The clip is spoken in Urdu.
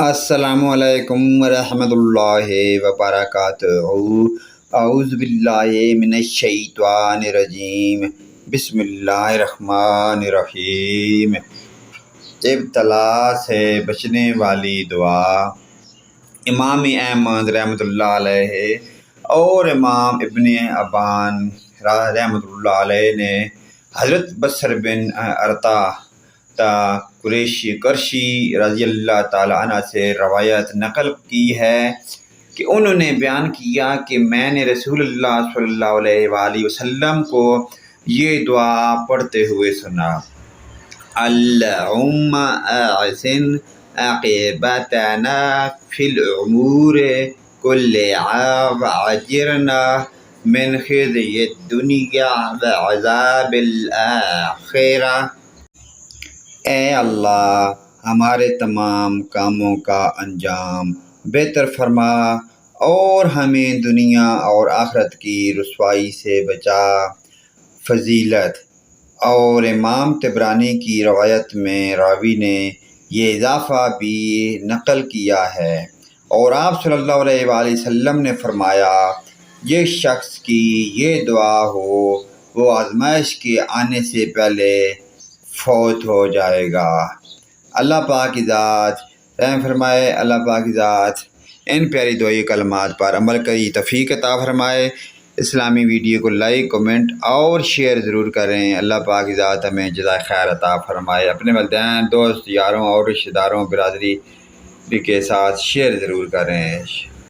السلام علیکم ورحمۃ اللہ وبرکاتہ۔ اعوذ باللہ من الشیطان الرجیم، بسم اللہ الرحمن الرحیم۔ ابتلا سے بچنے والی دعا۔ امام احمد رحمۃ اللہ علیہ اور امام ابن ابان رحمۃ اللہ علیہ نے حضرت بصر بن ارطا قریشی رضی اللہ تعالیٰ عنہ سے روایت نقل کی ہے کہ انہوں نے بیان کیا کہ میں نے رسول اللہ صلی اللہ علیہ وآلہ وسلم کو یہ دعا پڑھتے ہوئے سنا: اللہم احسن عاقبتنا فی الامور کلہا واجرنا من خزی الدنیا وعذاب الآخرہ۔ اے اللہ، ہمارے تمام کاموں کا انجام بہتر فرما اور ہمیں دنیا اور آخرت کی رسوائی سے بچا۔ فضیلت اور امام طبرانی کی روایت میں راوی نے یہ اضافہ بھی نقل کیا ہے اور آپ صلی اللہ علیہ وآلہ وسلم نے فرمایا: جس شخص کی یہ دعا ہو وہ آزمائش کے آنے سے پہلے فوت ہو جائے گا۔ اللہ پاک کی ذات رحم فرمائے، اللہ پاک کی ذات ان پیاری دعائی کلمات پر عمل کی توفیق عطا فرمائے۔ اسلامی ویڈیو کو لائک، کمنٹ اور شیئر ضرور کریں۔ اللہ پاک کی ذات ہمیں جزائے خیر عطا فرمائے۔ اپنے والدین، دوست، یاروں اور رشتہ داروں، برادری کے ساتھ شیئر ضرور کریں۔